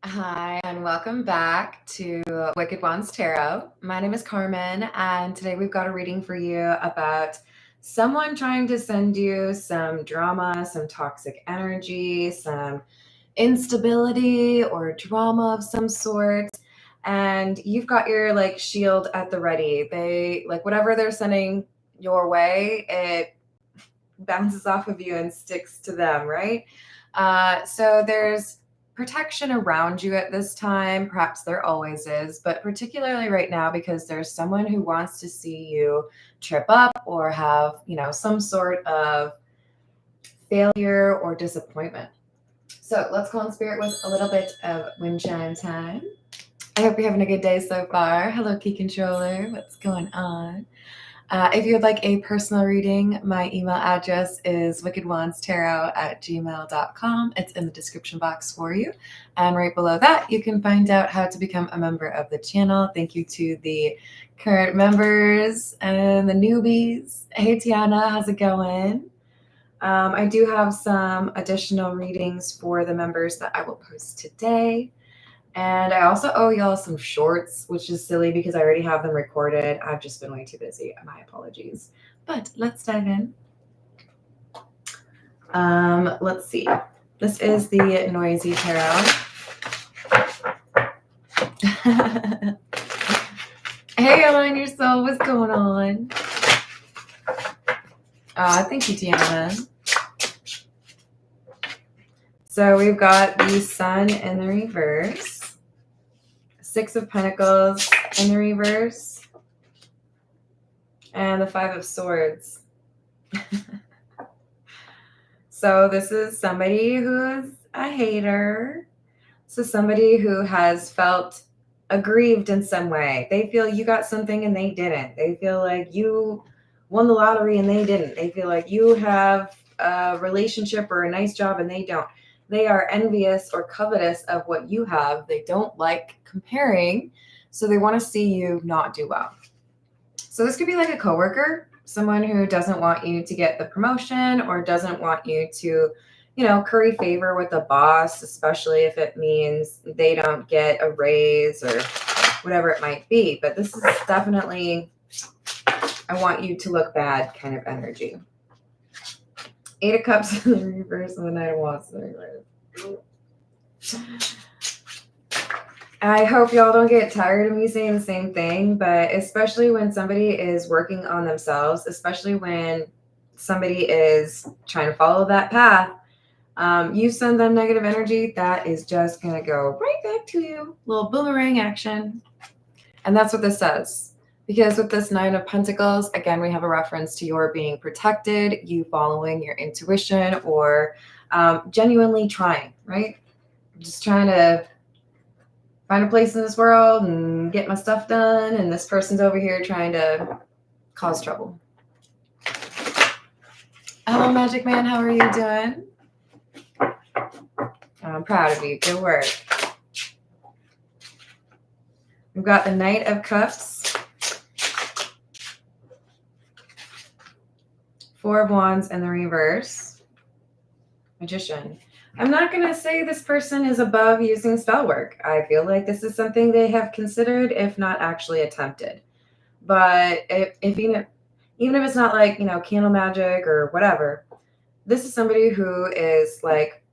Hi, and welcome back to Wicked Ones Tarot. My name is Carmen, and today we've got a reading for you about someone trying to send you some drama, some toxic energy, some instability or drama of some sort. And you've got your shield at the ready. They whatever they're sending your way, it bounces off of you and sticks to them, right? So there's protection around you at this time. Perhaps there always is, but particularly right now because there's someone who wants to see you trip up or have, some sort of failure or disappointment. So let's call in spirit with a little bit of wind chime time. I hope you're having a good day so far. Hello, Key Controller. What's going on? If you would like a personal reading, my email address is wickedwandstarot@gmail.com. It's in the description box for you. And right below that, you can find out how to become a member of the channel. Thank you to the current members and the newbies. Hey, Tiana, how's it going? I do have some additional readings for the members that I will post today. And I also owe y'all some shorts, which is silly because I already have them recorded. I've just been way too busy. My apologies. But let's dive in. Let's see. This is the Noisy Tarot. Hey, Ellen, your soul, what's going on? Thank you, Tiana. So we've got the Sun in the reverse. Six of Pentacles in the reverse, and the Five of Swords. So this is somebody who's a hater. So somebody who has felt aggrieved in some way. They feel you got something and they didn't. They feel like you won the lottery and they didn't. They feel like you have a relationship or a nice job and they don't. They are envious or covetous of what you have. They don't like comparing, so they want to see you not do well. So this could be like a coworker, someone who doesn't want you to get the promotion or doesn't want you to, curry favor with the boss, especially if it means they don't get a raise or whatever it might be. But this is definitely, I want you to look bad kind of energy. Eight of Cups in the reverse and the Knight of Wands in the reverse. I hope y'all don't get tired of me saying the same thing, but especially when somebody is working on themselves, especially when somebody is trying to follow that path, you send them negative energy, that is just going to go right back to you. Little boomerang action. And that's what this says. Because with this Nine of Pentacles, again, we have a reference to your being protected, you following your intuition, or genuinely trying, right? Just trying to find a place in this world and get my stuff done, and this person's over here trying to cause trouble. Hello, Magic Man. How are you doing? I'm proud of you. Good work. We've got the Knight of Cups. Four of Wands in the reverse. Magician. I'm not going to say this person is above using spell work. I feel like this is something they have considered, if not actually attempted. But if even if it's not like, candle magic or whatever, this is somebody who is like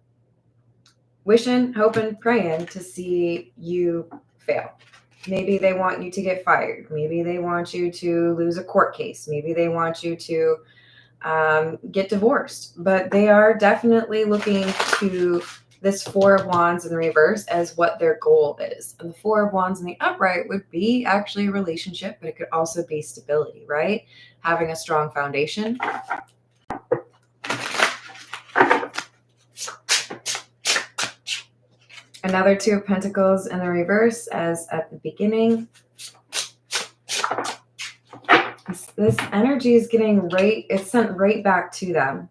wishing, hoping, praying to see you fail. Maybe they want you to get fired. Maybe they want you to lose a court case. Maybe they want you to get divorced, but they are definitely looking to this Four of Wands in the reverse as what their goal is. And the Four of Wands in the upright would be actually a relationship, but it could also be stability, right? Having a strong foundation. Another Two of Pentacles in the reverse as at the beginning. This energy is it's sent right back to them.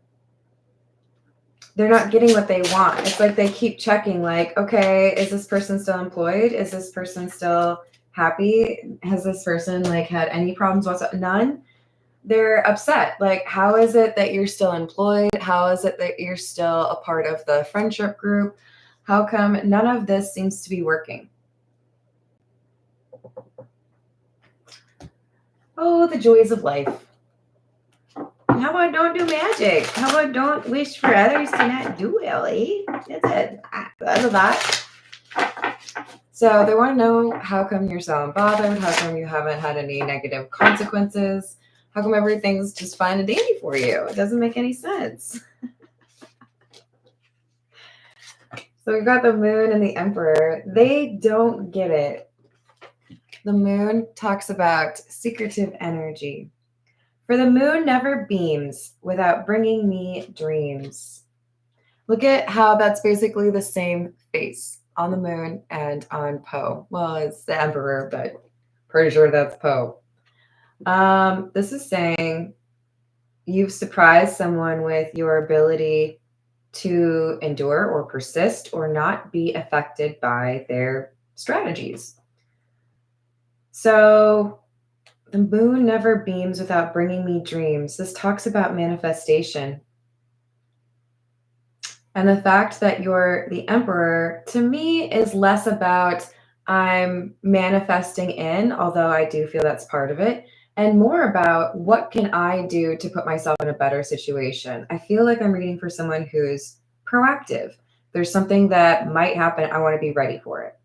They're not getting what they want. It's like they keep checking, like, okay, is this person still employed? Is this person still happy? Has this person had any problems whatsoever? None. They're upset. Like, how is it that you're still employed? How is it that you're still a part of the friendship group? How come none of this seems to be working? Oh, the joys of life. How about don't do magic? How about don't wish for others to not do well, eh? That's it. That's a that. So they want to know, how come you're so unbothered? How come you haven't had any negative consequences? How come everything's just fine and dandy for you? It doesn't make any sense. So we've got the moon and the emperor. They don't get it. The moon talks about secretive energy. For the moon never beams without bringing me dreams. Look at how that's basically the same face on the moon and on Poe. Well, it's the emperor, but pretty sure that's Poe. This is saying you've surprised someone with your ability to endure or persist or not be affected by their strategies. So the moon never beams without bringing me dreams. This talks about manifestation. And the fact that you're the emperor, to me, is less about I'm manifesting in, although I do feel that's part of it, and more about what can I do to put myself in a better situation. I feel like I'm reading for someone who's proactive. There's something that might happen. I want to be ready for it.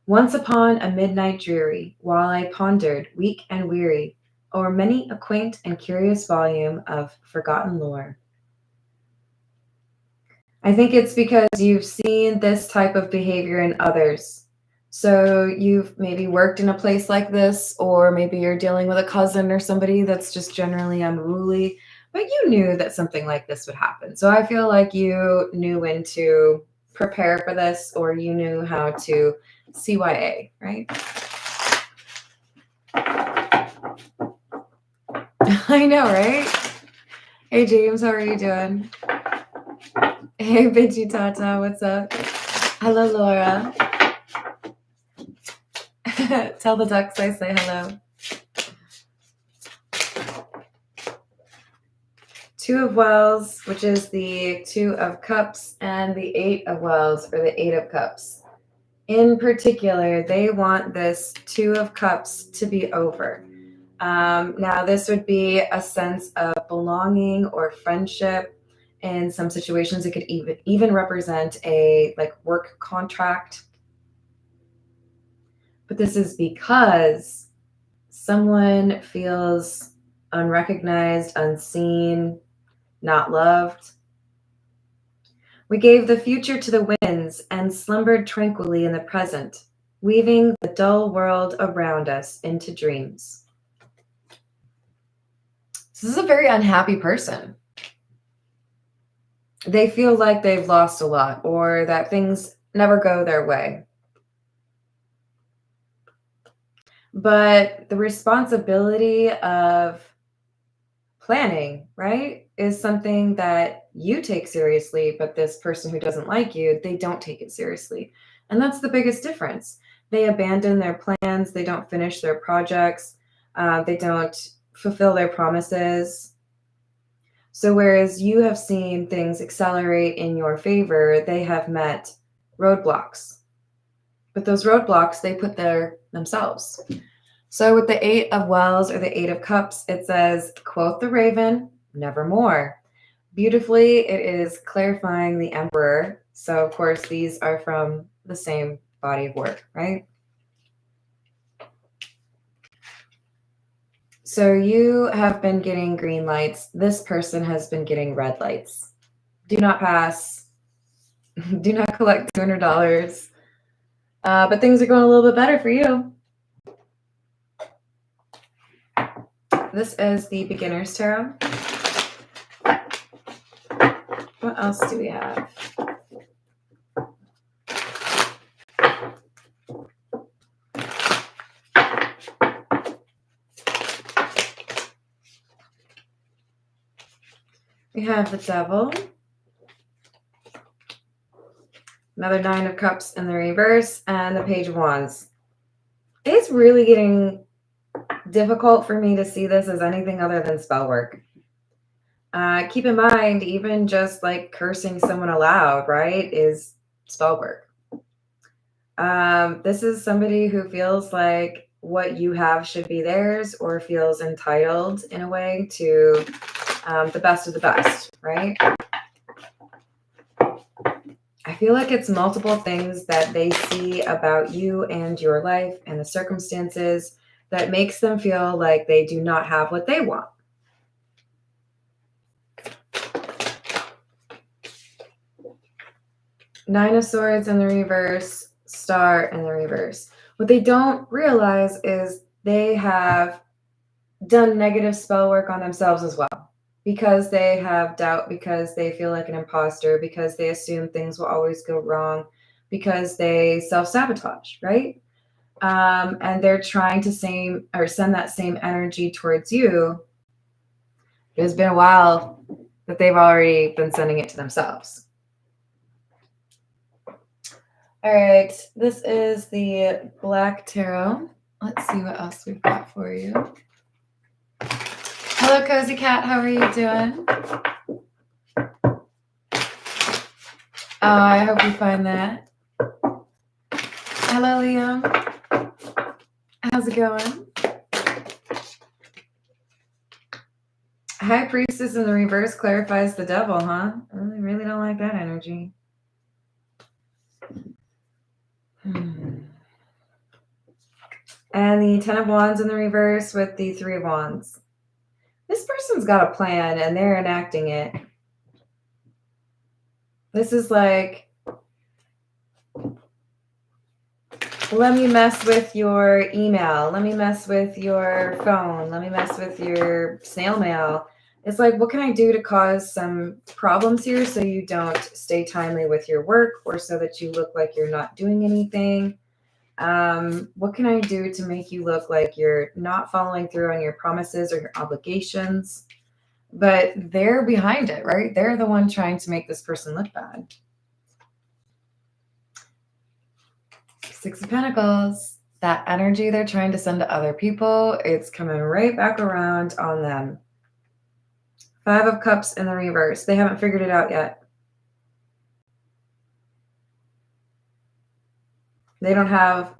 Once upon a midnight dreary, while I pondered, weak and weary, o'er many a quaint and curious volume of forgotten lore. I think it's because you've seen this type of behavior in others. So you've maybe worked in a place like this, or maybe you're dealing with a cousin or somebody that's just generally unruly, but you knew that something like this would happen. So I feel like you knew when to prepare for this, or you knew how to CYA, right? I know, right? Hey, James, how are you doing? Hey, Bitchy Tata, what's up? Hello, Laura. Tell the ducks I say hello. Two of Wells, which is the Two of Cups, and the Eight of Wells, or the Eight of Cups. In particular, they want this Two of Cups to be over. Now, this would be a sense of belonging or friendship. In some situations, it could even represent a work contract. But this is because someone feels unrecognized, unseen, not loved. We gave the future to the winds and slumbered tranquilly in the present, weaving the dull world around us into dreams. This is a very unhappy person. They feel like they've lost a lot, or that things never go their way. But the responsibility of planning, right, is something that you take seriously, but this person who doesn't like you, they don't take it seriously. And that's the biggest difference. They abandon their plans, they don't finish their projects, they don't fulfill their promises. So whereas you have seen things accelerate in your favor, they have met roadblocks. But those roadblocks, they put there themselves. So with the Eight of Wells or the Eight of Cups, it says, quote the raven, nevermore. Beautifully, it is clarifying the emperor. So of course, these are from the same body of work, right? So you have been getting green lights. This person has been getting red lights. Do not pass. Do not collect $200. But things are going a little bit better for you. This is the Beginner's Tarot. What else do we have? We have the Devil. Another Nine of Cups in the reverse, and the Page of Wands. It's really getting difficult for me to see this as anything other than spell work. Keep in mind, even just cursing someone aloud, right, is spell work. This is somebody who feels like what you have should be theirs, or feels entitled in a way to the best of the best, right? I feel like it's multiple things that they see about you and your life and the circumstances that makes them feel like they do not have what they want. Nine of Swords in the reverse, Star in the reverse. What they don't realize is they have done negative spell work on themselves as well, because they have doubt, because they feel like an imposter, because they assume things will always go wrong, because they self-sabotage, right? And they're trying to send that same energy towards you. It's been a while that they've already been sending it to themselves. All right, this is the Black Tarot. Let's see what else we've got for you. Hello, Cozy Cat. How are you doing? Oh, I hope you find that. Hello, Liam. How's it going? High Priestess in the reverse clarifies the devil, huh? I really don't like that energy. And the 10 of Wands in the reverse with the 3 of Wands. This person's got a plan and they're enacting it. This is like, let me mess with your email. Let me mess with your phone. Let me mess with your snail mail. It's like, what can I do to cause some problems here so you don't stay timely with your work, or so that you look like you're not doing anything? What can I do to make you look like you're not following through on your promises or your obligations? But they're behind it, right? They're the one trying to make this person look bad. 6 of Pentacles. That energy they're trying to send to other people, it's coming right back around on them. 5 of Cups in the reverse. They haven't figured it out yet. They don't have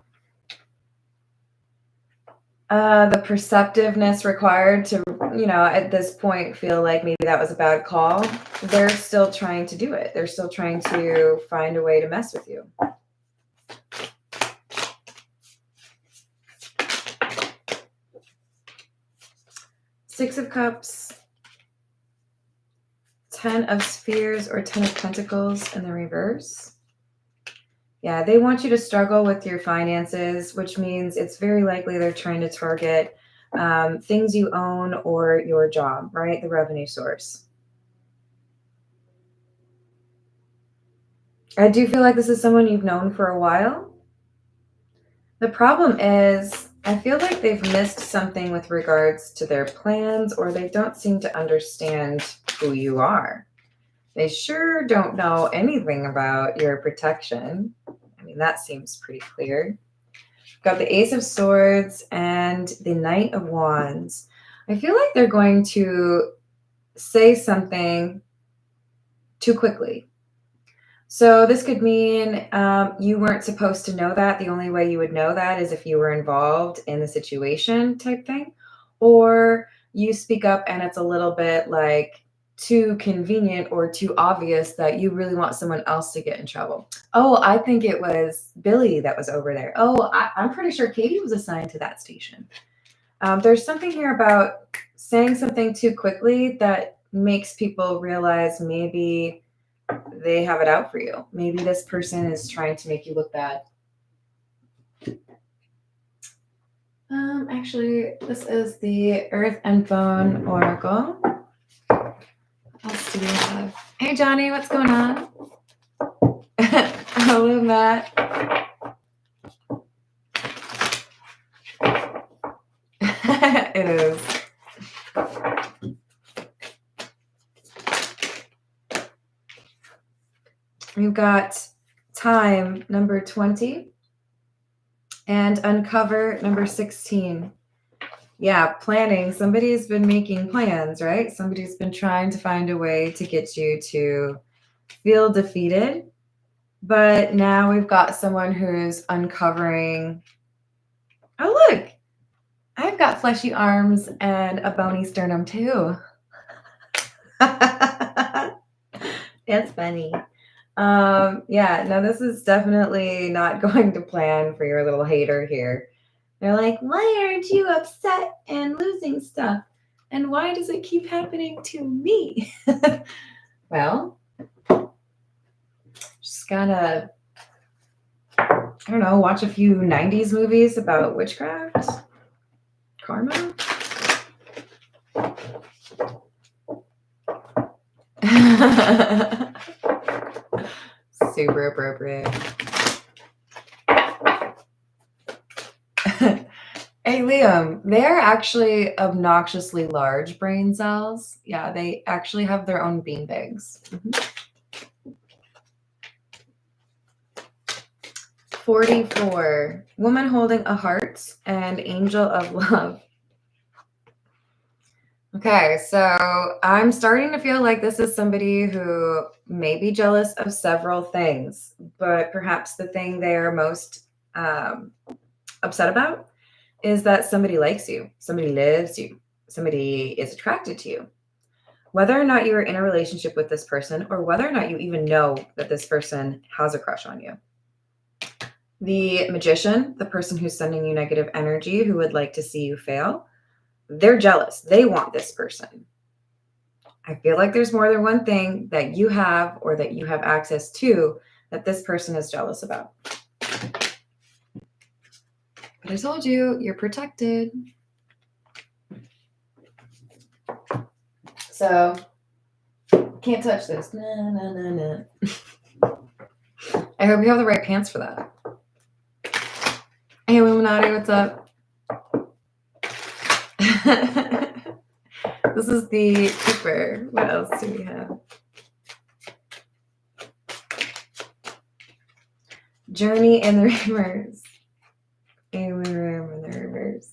the perceptiveness required to, at this point feel like maybe that was a bad call. They're still trying to do it. They're still trying to find a way to mess with you. Six of Cups, 10 of Spheres or 10 of Pentacles in the reverse. Yeah, they want you to struggle with your finances, which means it's very likely they're trying to target things you own or your job, right? The revenue source. I do feel like this is someone you've known for a while. The problem is, I feel like they've missed something with regards to their plans, or they don't seem to understand who you are. They sure don't know anything about your protection. I mean, that seems pretty clear. Got the Ace of Swords and the Knight of Wands. I feel like they're going to say something too quickly. So this could mean you weren't supposed to know that. The only way you would know that is if you were involved in the situation type thing. Or you speak up and it's a little bit like too convenient or too obvious that you really want someone else to get in trouble. Oh, I think it was Billy that was over there. Oh, I'm pretty sure Katie was assigned to that station. There's something here about saying something too quickly that makes people realize maybe they have it out for you. Maybe this person is trying to make you look bad. Actually, this is the Earth and Bone Oracle. What else do we have? Hey, Johnny, what's going on? Hello, Matt. It is. We've got Time, number 20, and Uncover, number 16. Yeah, planning. Somebody's been making plans, right? Somebody's been trying to find a way to get you to feel defeated. But now we've got someone who's uncovering, oh, look, I've got fleshy arms and a bony sternum too. That's funny. Yeah, no, this is definitely not going to plan for your little hater here. They're like, why aren't you upset and losing stuff? And why does it keep happening to me? Well, just gotta, I don't know, watch a few 90s movies about witchcraft, karma. Super appropriate. Hey, Liam, they're actually obnoxiously large brain cells. Yeah, they actually have their own beanbags. 44, woman holding a heart and angel of love. Okay, so I'm starting to feel like this is somebody who may be jealous of several things, but perhaps the thing they're most upset about is that somebody likes you, somebody loves you, somebody is attracted to you. Whether or not you are in a relationship with this person, or whether or not you even know that this person has a crush on you. The magician, the person who's sending you negative energy, who would like to see you fail, they're jealous. They want this person. I feel like there's more than one thing that you have or that you have access to that this person is jealous about. But I told you, you're protected. So, can't touch this. Nah, nah, nah, nah. I hope you have the right pants for that. Hey, Illuminati, what's up? This is the Keeper. What else do we have? Journey in the reverse. In the reverse.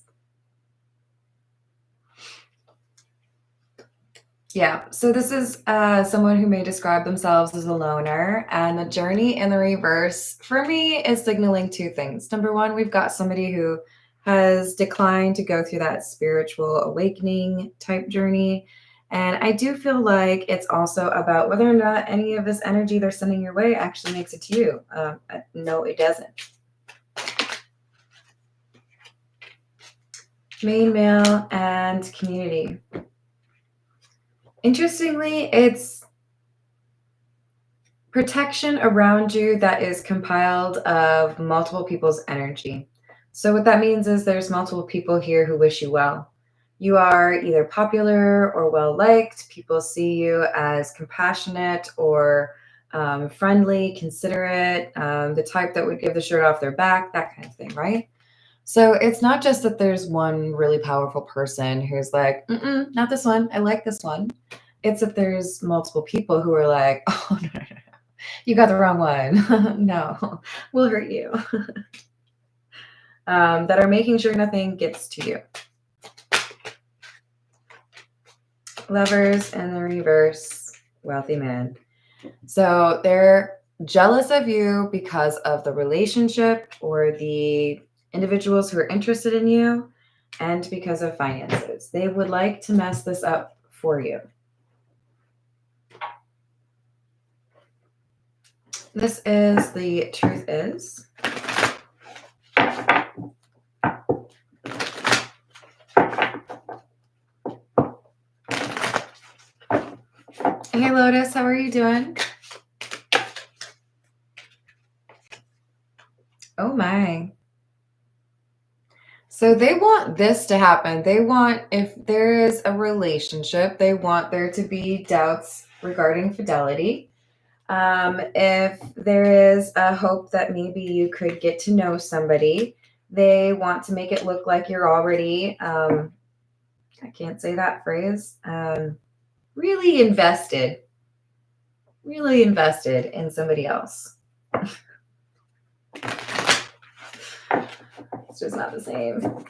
Yeah, so this is someone who may describe themselves as a loner, and the journey in the reverse for me is signaling two things. Number one, we've got somebody who has declined to go through that spiritual awakening type journey. And I do feel like it's also about whether or not any of this energy they're sending your way actually makes it to you. No, it doesn't. Main, male, and community. Interestingly, it's protection around you that is compiled of multiple people's energy. So what that means is there's multiple people here who wish you well. You are either popular or well-liked. People see you as compassionate or friendly, considerate, the type that would give the shirt off their back, that kind of thing, right? So it's not just that there's one really powerful person who's like, not this one. I like this one. It's that there's multiple people who are like, oh, no, you got the wrong one. No, we'll hurt you. That are making sure nothing gets to you. Lovers in the reverse, wealthy man. So they're jealous of you because of the relationship or the individuals who are interested in you, and because of finances. They would like to mess this up for you. This is the truth is. Hey, Lotus, how are you doing? Oh, my. So they want this to happen. They want, if there is a relationship, they want there to be doubts regarding fidelity. If there is a hope that maybe you could get to know somebody, they want to make it look like you're already, I can't say that phrase, really invested in somebody else. It's just not the same.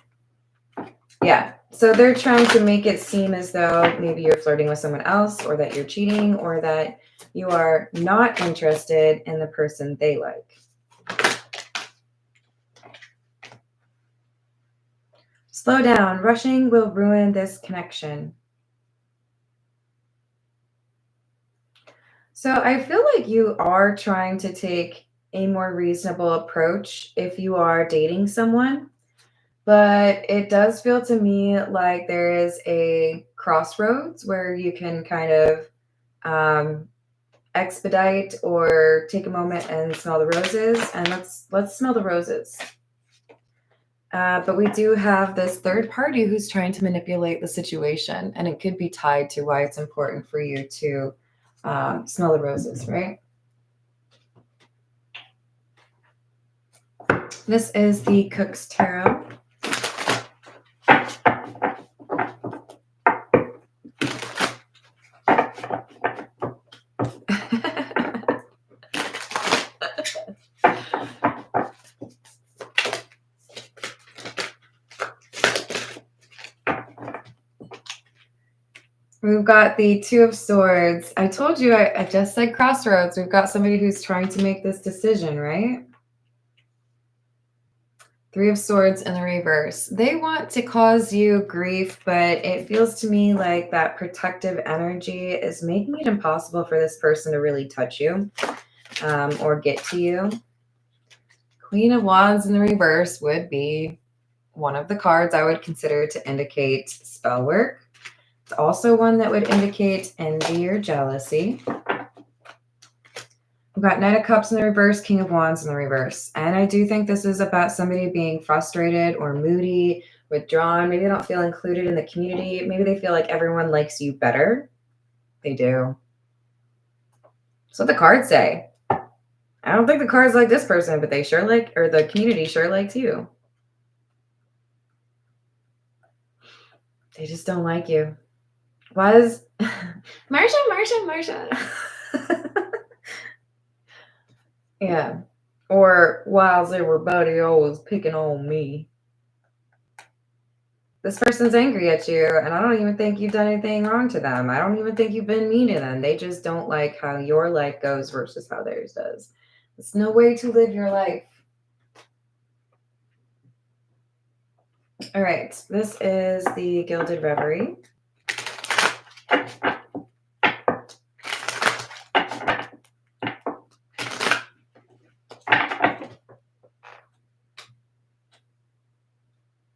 Yeah. So they're trying to make it seem as though maybe you're flirting with someone else, or that you're cheating, or that you are not interested in the person they like. Slow down. Rushing will ruin this connection. So I feel like you are trying to take a more reasonable approach if you are dating someone, but it does feel to me like there is a crossroads where you can kind of expedite or take a moment and smell the roses. And let's smell the roses. But we do have this third party who's trying to manipulate the situation, and it could be tied to why it's important for you to smell the roses, right? This is the Cook's Tarot. We've got the Two of Swords. I told you, I just said crossroads. We've got somebody who's trying to make this decision, right? Three of Swords in the reverse. They want to cause you grief, but it feels to me like that protective energy is making it impossible for this person to really touch you or get to you. Queen of Wands in the reverse would be one of the cards I would consider to indicate spell work. It's also one that would indicate envy or jealousy. We've got Knight of Cups in the reverse, King of Wands in the reverse. And I do think this is about somebody being frustrated or moody, withdrawn. Maybe they don't feel included in the community. Maybe they feel like everyone likes you better. They do. That's what the cards say. I don't think the cards like this person, but they sure like, or the community sure likes you. They just don't like you. Was Marsha. Yeah. Or while everybody always picking on me. This person's angry at you, and I don't even think you've done anything wrong to them. I don't even think you've been mean to them. They just don't like how your life goes versus how theirs does. It's no way to live your life. All right. This is the Gilded Reverie.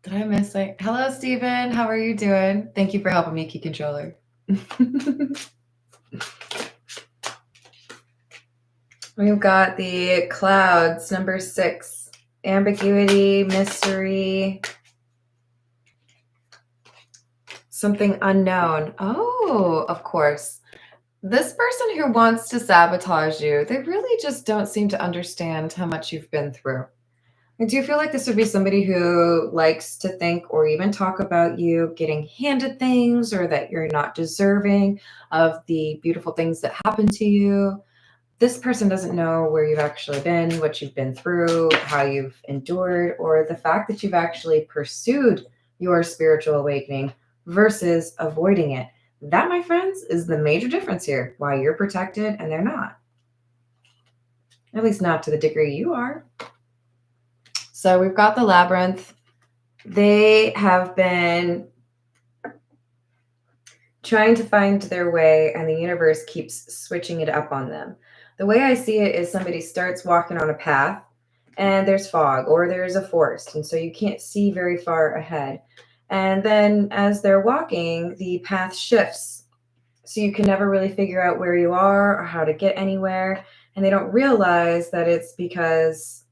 Did I miss it? Hello, Steven. How are you doing? Thank you for helping me, Key Controller. We've got the Clouds, number 6. Ambiguity, mystery, something unknown. Oh, of course. This person who wants to sabotage you, they really just don't seem to understand how much you've been through. I do feel like this would be somebody who likes to think or even talk about you getting handed things, or that you're not deserving of the beautiful things that happen to you. This person doesn't know where you've actually been, what you've been through, how you've endured, or the fact that you've actually pursued your spiritual awakening versus avoiding it. That, my friends, is the major difference here. Why you're protected and they're not. At least not to the degree you are. So we've got the Labyrinth. They have been trying to find their way, and the universe keeps switching it up on them. The way I see it is somebody starts walking on a path and there's fog or there's a forest, and so you can't see very far ahead. And then as they're walking, the path shifts. So you can never really figure out where you are or how to get anywhere. And they don't realize that it's because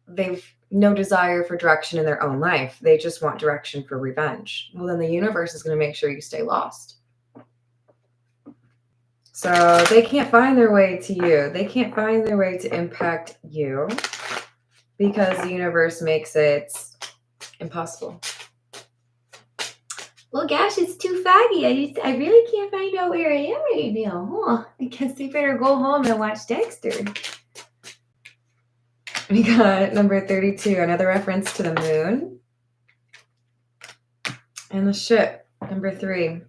they've no desire for direction in their own life. They just want direction for revenge. Well, then the universe is going to make sure you stay lost. So they can't find their way to you. They can't find their way to impact you because the universe makes it impossible. Well, gosh, it's too foggy. I really can't find out where I am right now. Huh? I guess they better go home and watch Dexter. We got number 32, another reference to the moon. And the ship, number 3.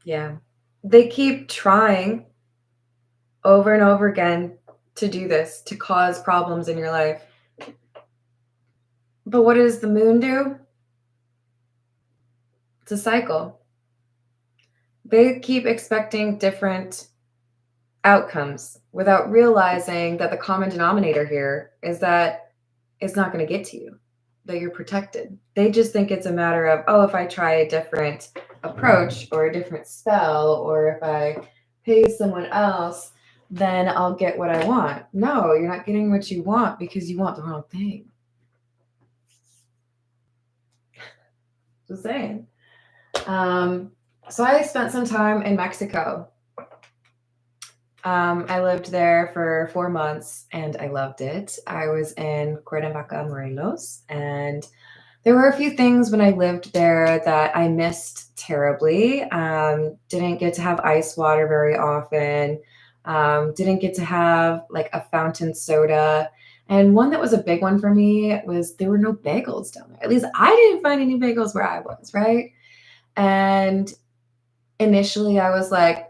Yeah. They keep trying over and over again to do this, to cause problems in your life. But what does the moon do? It's a cycle. They keep expecting different outcomes without realizing that the common denominator here is that it's not going to get to you, that you're protected. They just think it's a matter of, oh, if I try a different approach or a different spell, or if I pay someone else, then I'll get what I want. No, you're not getting what you want because you want the wrong thing. Just saying. So I spent some time in Mexico. I lived there for 4 months and I loved it. I was in Cuernavaca, Morelos, and there were a few things when I lived there that I missed terribly. Didn't get to have ice water very often. Didn't get to have like a fountain soda. And one that was a big one for me was there were no bagels down there. At least I didn't find any bagels where I was, right? And initially I was like,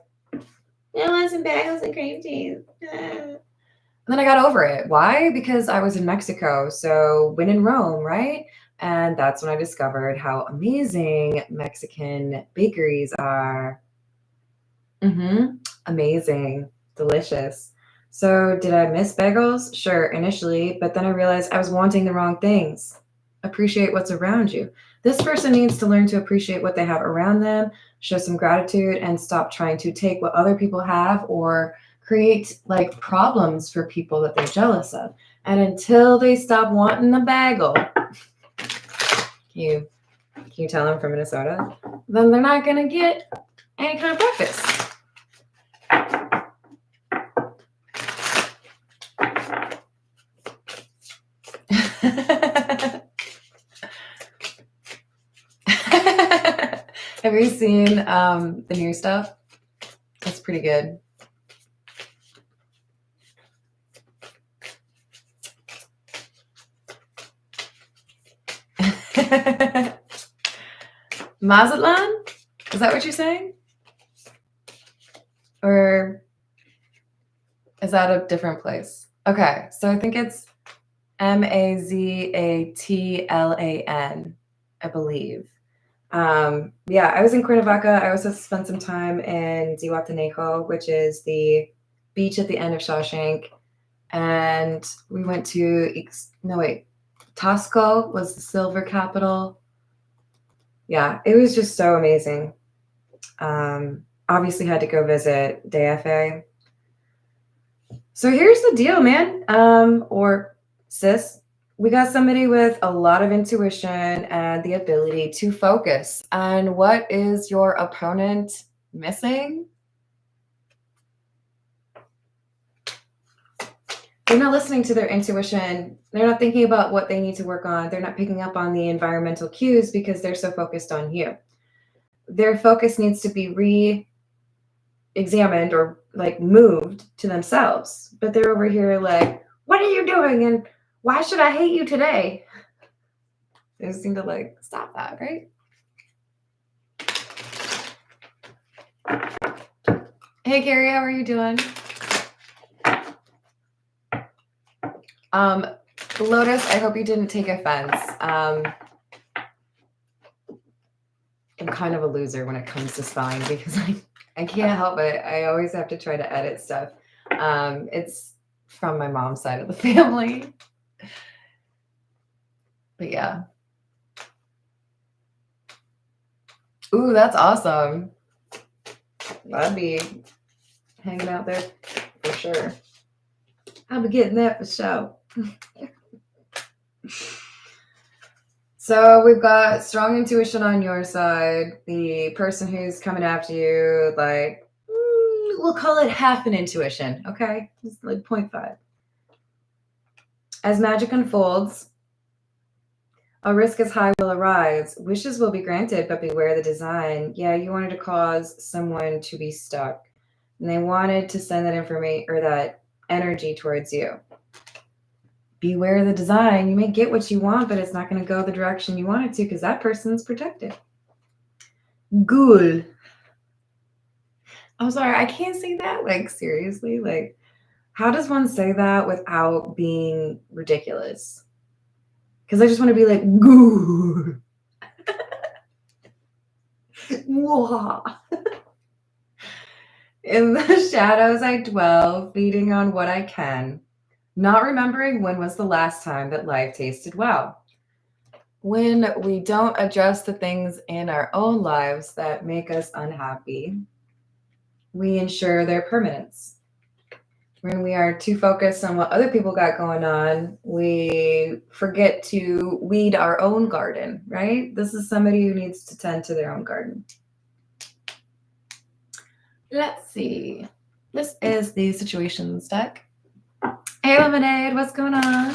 I want some bagels and cream cheese. And then I got over it. Why? Because I was in Mexico. So when in Rome, right? And that's when I discovered how amazing Mexican bakeries are. Amazing. Delicious. So did I miss bagels? Sure, initially. But then I realized I was wanting the wrong things. Appreciate what's around you. This person needs to learn to appreciate what they have around them, show some gratitude, and stop trying to take what other people have or create like problems for people that they're jealous of. And until they stop wanting the bagel, can you tell them from Minnesota? Then they're not going to get any kind of breakfast. Have you seen the new stuff? It's pretty good. Mazatlan? Is that what you're saying? Or is that a different place? Okay, so I think it's Mazatlan, I believe. Yeah, I was in Cuernavaca. I also spent some time in Zihuatanejo, which is the beach at the end of Shawshank. And we went to, Tasco was the silver capital. Yeah, it was just so amazing. Obviously had to go visit DFA. So here's the deal, man, or sis. We got somebody with a lot of intuition and the ability to focus. And what is your opponent missing? They're not listening to their intuition. They're not thinking about what they need to work on. They're not picking up on the environmental cues because they're so focused on you. Their focus needs to be re-examined or like moved to themselves. But they're over here like, what are you doing? And why should I hate you today? They just seem to like stop that, right? Hey, Carrie, how are you doing? Lotus, I hope you didn't take offense. I'm kind of a loser when it comes to spelling because I can't help it. I always have to try to edit stuff. It's from my mom's side of the family. But yeah. Ooh, that's awesome. I'd be hanging out there for sure. I'll be getting that for sure. So we've got strong intuition on your side. The person who's coming after you, like, we'll call it half an intuition, okay? Just like 0.5. As magic unfolds, a risk as high will arise. Wishes will be granted, but beware the design. Yeah, you wanted to cause someone to be stuck. And they wanted to send that information or that energy towards you. beware the design. You may get what you want, but it's not going to go the direction you want it to because that person's protected. Good. I'm sorry, I can't say that. Like, seriously? Like, how does one say that without being ridiculous? Because I just want to be like, good. In the shadows I dwell, feeding on what I can, not remembering when was the last time that life tasted well. When we don't adjust the things in our own lives that make us unhappy, we ensure their permanence. When we are too focused on what other people got going on, we forget to weed our own garden, right? This is somebody who needs to tend to their own garden. Let's see. This is the situations deck. Hey, Lemonade, what's going on?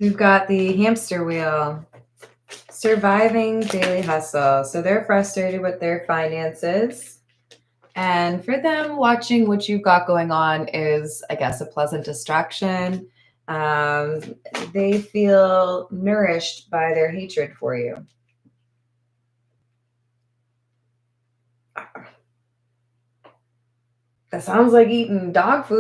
We've got the hamster wheel. Surviving daily hustle. So they're frustrated with their finances. And for them, watching what you've got going on is, I guess, a pleasant distraction. They feel nourished by their hatred for you. That sounds like eating dog food.